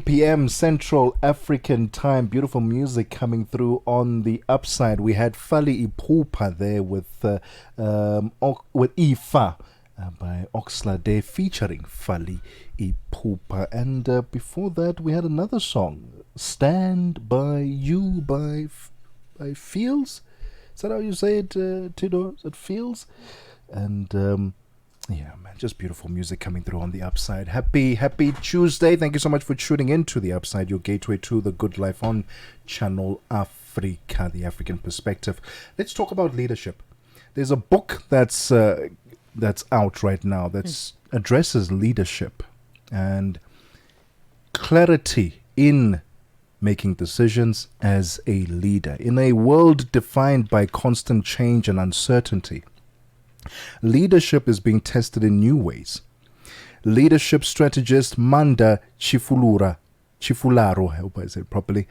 p.m. Central African Time. Beautiful music coming through on the upside. We had Fali Ipupa there with Ifa by Oxlade featuring Fali Ipupa. And before that, we had another song, Stand By You by Fields. Is that how you say it, Tito? Is it Fields? And yeah, man, just beautiful music coming through on the upside. Happy Tuesday. Thank you so much for tuning in to the upside, your gateway to the good life on Channel Africa, the African perspective. Let's talk about leadership. There's a book that's out right now that addresses leadership and clarity in making decisions as a leader. In a world defined by constant change and uncertainty, leadership is being tested in new ways. Leadership strategist Maanda Tshifularo, I hope I said properly,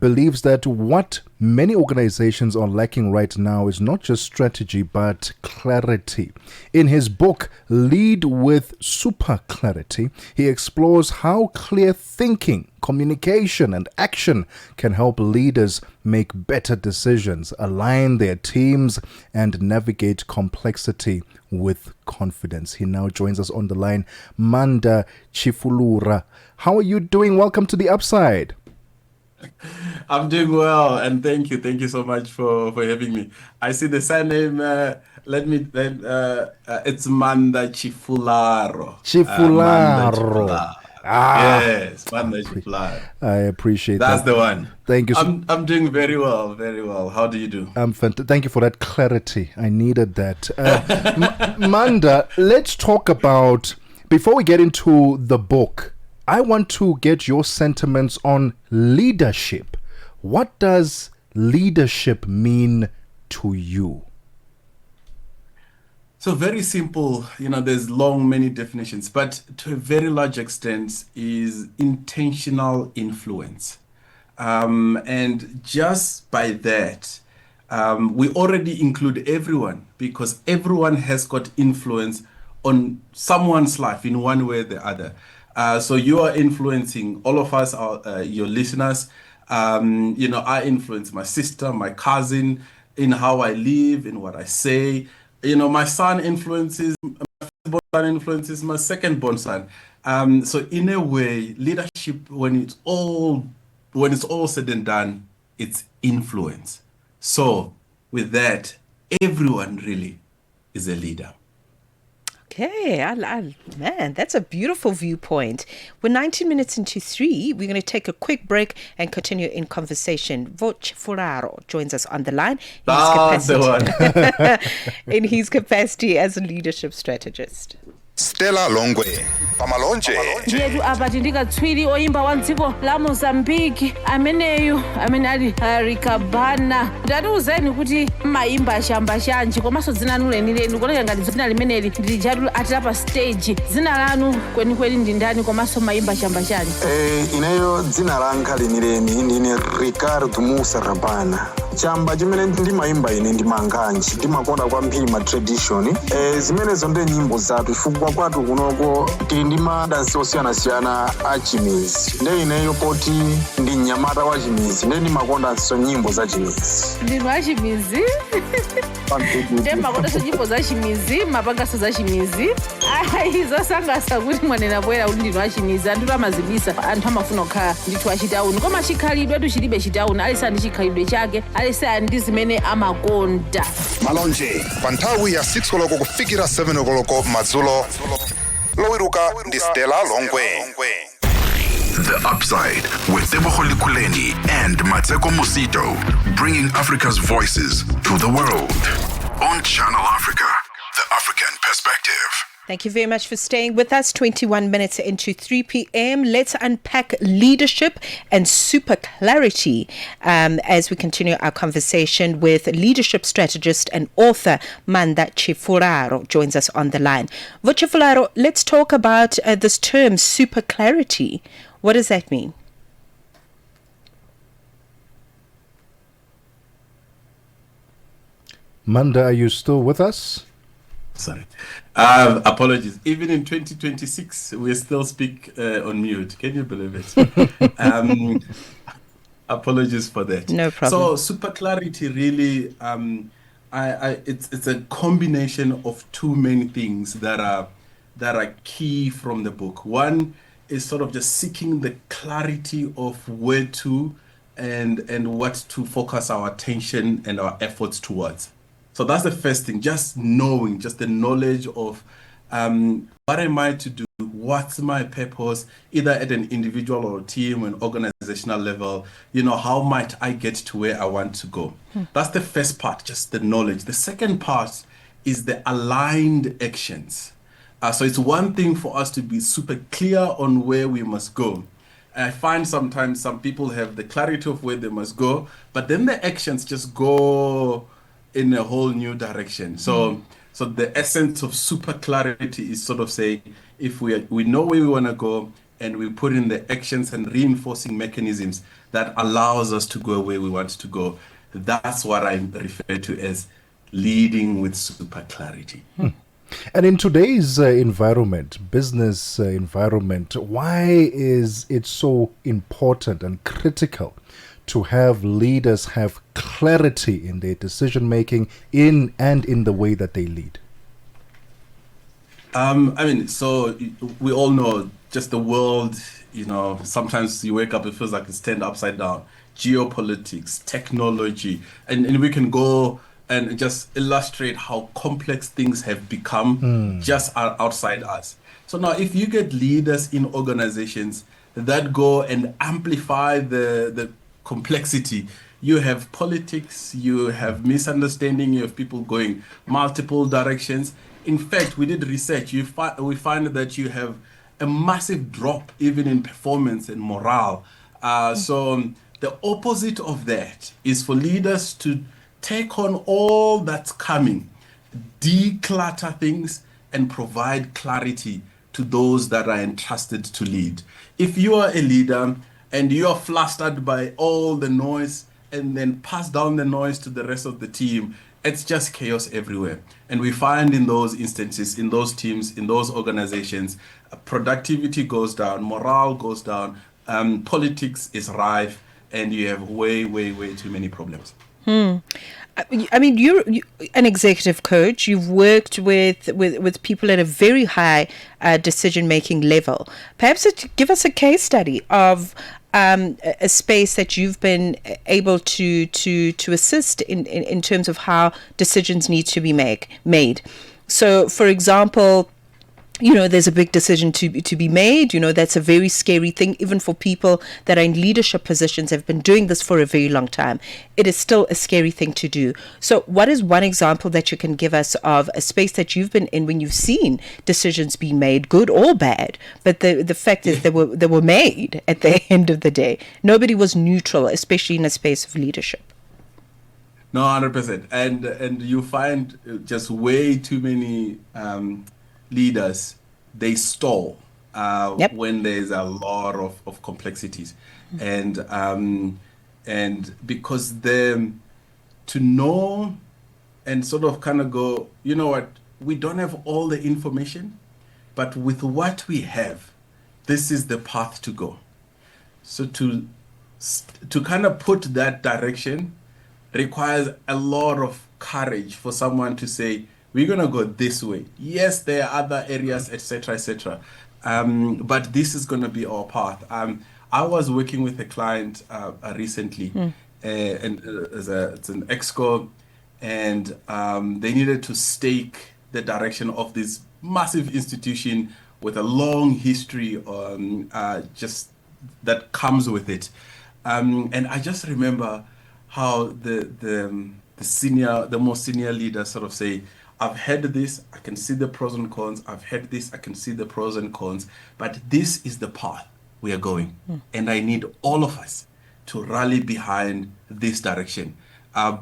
believes that what many organizations are lacking right now is not just strategy but clarity. In his book, Lead with Super Clarity, he explores how clear thinking, communication, and action can help leaders make better decisions, align their teams, and navigate complexity with confidence. He now joins us on the line, Maanda Tshifularo. How are you doing? Welcome to the Upside. I'm doing well, and thank you. Thank you so much for having me. I see the surname. It's Maanda Tshifularo. Tshifularo. Yes, Maanda Tshifularo. I appreciate That's that. the one. Thank you. I'm doing very well, very well. How do you do? Thank you for that clarity. I needed that. Maanda, let's talk about, before we get into the book, I want to get your sentiments on leadership. What does leadership mean to you? So very simple, there's many definitions, but to a very large extent is intentional influence. And just by that, we already include everyone, because everyone has got influence on someone's life in one way or the other. So you are influencing all of us, your listeners. I influence my sister, my cousin, in how I live, in what I say. My son influences, my firstborn son influences my second-born son. So in a way, leadership, when it's all said and done, it's influence. So with that, everyone really is a leader. Okay, man, that's a beautiful viewpoint. We're 19 minutes into 3. We're going to take a quick break and continue in conversation. Tshifularo joins us on the line in his capacity as a leadership strategist. Stella Longwe pamalonje ndiyetu apa tindikatswiri oimba wa dziko la Mozambique ameneyu amene ali Rikabana ndatiuzeni kuti maimba ashamba shanji komanso dzina lanu lenileni kuoneka ngati dzina limeneli ndilijatu atapa stage. Dzina lanu kwenikweni ndi ndani komanso maimba ashamba shanji? Ineyo dzina langa lenileni ndine Ricardo Musa Rabana. Chamba chimene ndimaimba ine ndimanganji ndimakonda kwambiri ma tradition zimenezo ndi nyimbo zathu chifukwa kwathu kunoko tili ndi madansi osiyana-siyana a chimizi. Ndi ineyo poti ndi mnyamata wa chimizi ndi ndimakondanso nyimbo za chimizi. Ndinu a chimizi? Ndi makondanso nyimbo za chimizi, mapangaso za chimizi. Zosangalatsa kuti mwanena poyera kuti ndinu a chimizi. Anthu amazibisa, anthu amafuna kukhala ndithu achitauni. Koma chikhalidwe chilibe chitauni, alisa ndi chikhalidwe chake, alisa ndi zimene amakonda. malonje pa nthawi ya 6 koloko kufikira 7 koloko madzulo. Lowiruka ndi Stella Longwe. The Upside with Tebogo Lekhuleni and Mateko Musito, bringing Africa's voices to the world on Channel Africa, the African perspective. Thank you very much for staying with us. 21 minutes into 3 p.m. Let's unpack leadership and super clarity as we continue our conversation with leadership strategist and author Maanda Tshifularo joins us on the line. Tshifularo, let's talk about this term super clarity. What does that mean? Maanda, are you still with us? Sorry. Apologies. Even in 2026, we still speak on mute. Can you believe it? Apologies for that. No problem. So super clarity really, it's a combination of two main things that are key from the book. One is sort of just seeking the clarity of where to and what to focus our attention and our efforts towards. So that's the first thing, just knowing, just the knowledge of what am I to do, what's my purpose, either at an individual or team or an organizational level, how might I get to where I want to go? That's the first part, just the knowledge. The second part is the aligned actions. So it's one thing for us to be super clear on where we must go. I find sometimes some people have the clarity of where they must go, but then the actions just go in a whole new direction. So the essence of super clarity is sort of say, if we know where we want to go and we put in the actions and reinforcing mechanisms that allows us to go where we want to go, that's what I refer to as leading with super clarity. And in today's environment, business environment, why is it so important and critical to have leaders have clarity in their decision making in the way that they lead? So we all know just the world, sometimes you wake up, it feels like it's turned upside down. Geopolitics, technology, and we can go and just illustrate how complex things have become just outside us. So now if you get leaders in organizations that go and amplify the complexity, you have politics, you have misunderstanding, you have people going multiple directions. In fact, we did research, we find that you have a massive drop even in performance and morale. So the opposite of that is for leaders to take on all that's coming, declutter things, and provide clarity to those that are entrusted to lead. If you are a leader and you are flustered by all the noise and then pass down the noise to the rest of the team, it's just chaos everywhere. And we find in those instances, in those teams, in those organizations, productivity goes down, morale goes down, politics is rife, and you have way, way, way too many problems. I mean, you're an executive coach. You've worked with people at a very high decision-making level. Perhaps give us a case study of a space that you've been able to assist in terms of how decisions need to be made. So, for example, there's a big decision to be made. That's a very scary thing, even for people that are in leadership positions, have been doing this for a very long time. It is still a scary thing to do. So what is one example that you can give us of a space that you've been in when you've seen decisions being made, good or bad, but the fact is they were made at the end of the day. Nobody was neutral, especially in a space of leadership. No, 100%. And you find just way too many leaders, they stall when there's a lot of complexities. And because to know and sort of kind of go, you know what, we don't have all the information, but with what we have, this is the path to go. So to kind of put that direction requires a lot of courage for someone to say, we're going to go this way. Yes, there are other areas, etc., etc. But this is going to be our path. I was working with a client recently, and it's an exco, and they needed to stake the direction of this massive institution with a long history just that comes with it. And I just remember how the most senior leaders sort of say, I've heard this, I can see the pros and cons. I've heard this, I can see the pros and cons. But this is the path we are going. And I need all of us to rally behind this direction.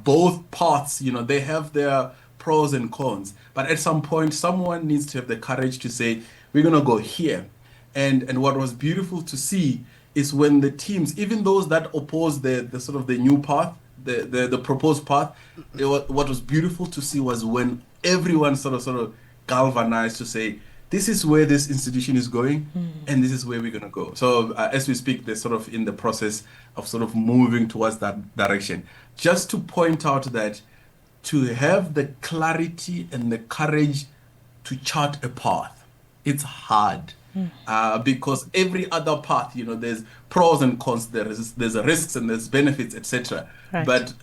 Both paths, they have their pros and cons. But at some point, someone needs to have the courage to say, we're going to go here. And what was beautiful to see is when the teams, even those that oppose the sort of the new path, the proposed path, what was beautiful to see was when everyone sort of galvanized to say, this is where this institution is going, and this is where we're going to go. So as we speak, they're sort of in the process of sort of moving towards that direction. Just to point out that to have the clarity and the courage to chart a path, it's hard. Because every other path, there's pros and cons, there's risks and there's benefits, etc. Right. But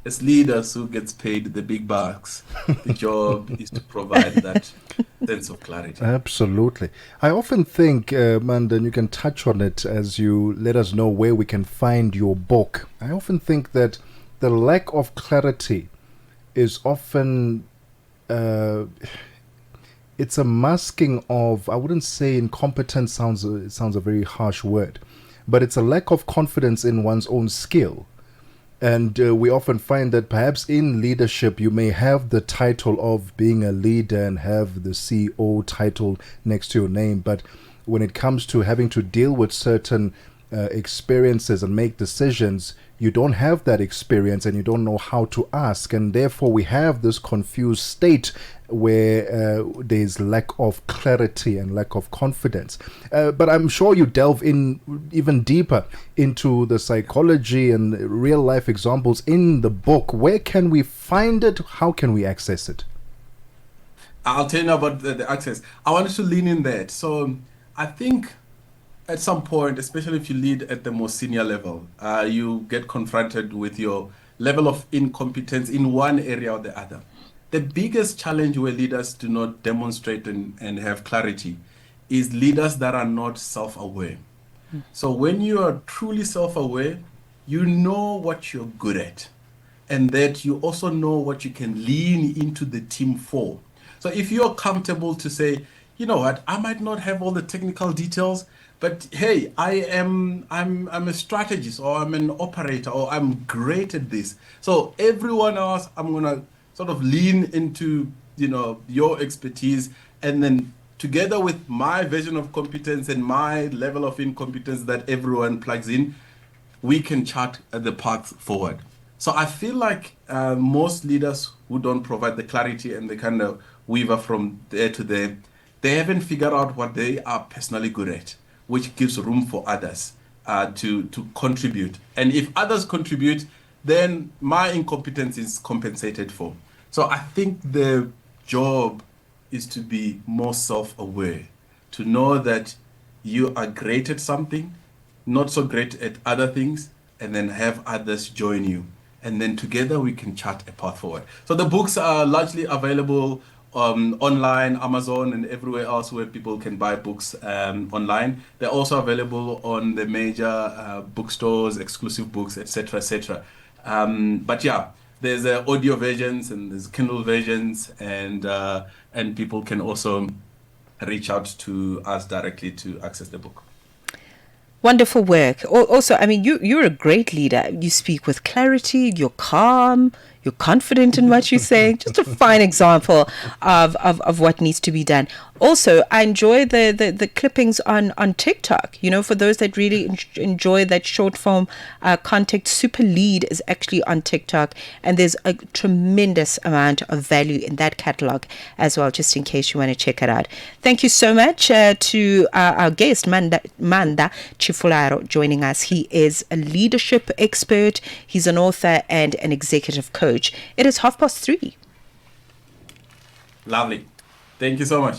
as leaders who gets paid the big bucks, the job is to provide that sense of clarity. Absolutely. I often think, Maanda, and you can touch on it as you let us know where we can find your book. I often think that the lack of clarity is often it's a masking of, I wouldn't say incompetence sounds a very harsh word, but it's a lack of confidence in one's own skill. And we often find that perhaps in leadership, you may have the title of being a leader and have the CEO title next to your name. But when it comes to having to deal with certain experiences and make decisions, you don't have that experience and you don't know how to ask. And therefore, we have this confused state where there's lack of clarity and lack of confidence. But I'm sure you delve in even deeper into the psychology and real life examples in the book. Where can we find it? How can we access it? I'll tell you about the access. I wanted to lean in that. So I think at some point, especially if you lead at the more senior level, you get confronted with your level of incompetence in one area or the other. The biggest challenge where leaders do not demonstrate and have clarity is leaders that are not self-aware. So when you are truly self-aware, you know what you're good at, and that you also know what you can lean into the team for. So if you're comfortable to say, you know what, I might not have all the technical details, but hey, I'm a strategist, or I'm an operator, or I'm great at this. So everyone else, I'm gonna sort of lean into your expertise, and then together with my version of competence and my level of incompetence that everyone plugs in, we can chart the path forward. So I feel like most leaders who don't provide the clarity and the kind of weaver from there to there, they haven't figured out what they are personally good at, which gives room for others to contribute. And if others contribute, then my incompetence is compensated for. So I think the job is to be more self-aware, to know that you are great at something, not so great at other things, and then have others join you. And then together we can chart a path forward. So the books are largely available online, Amazon, and everywhere else where people can buy books online. They're also available on the major bookstores, exclusive books, etc., etc. But yeah, there's audio versions and there's Kindle versions, and people can also reach out to us directly to access the book. Wonderful work. Also, I mean, you're a great leader. You speak with clarity. You're calm. You're confident in what you're saying. Just a fine example of what needs to be done. Also, I enjoy the clippings on TikTok. For those that really enjoy that short form content, Super Lead is actually on TikTok, and there's a tremendous amount of value in that catalog as well, just in case you want to check it out. Thank you so much to our guest, Maanda Tshifularo, joining us. He is a leadership expert. He's an author and an executive coach. It is 3:30. Lovely. Thank you so much.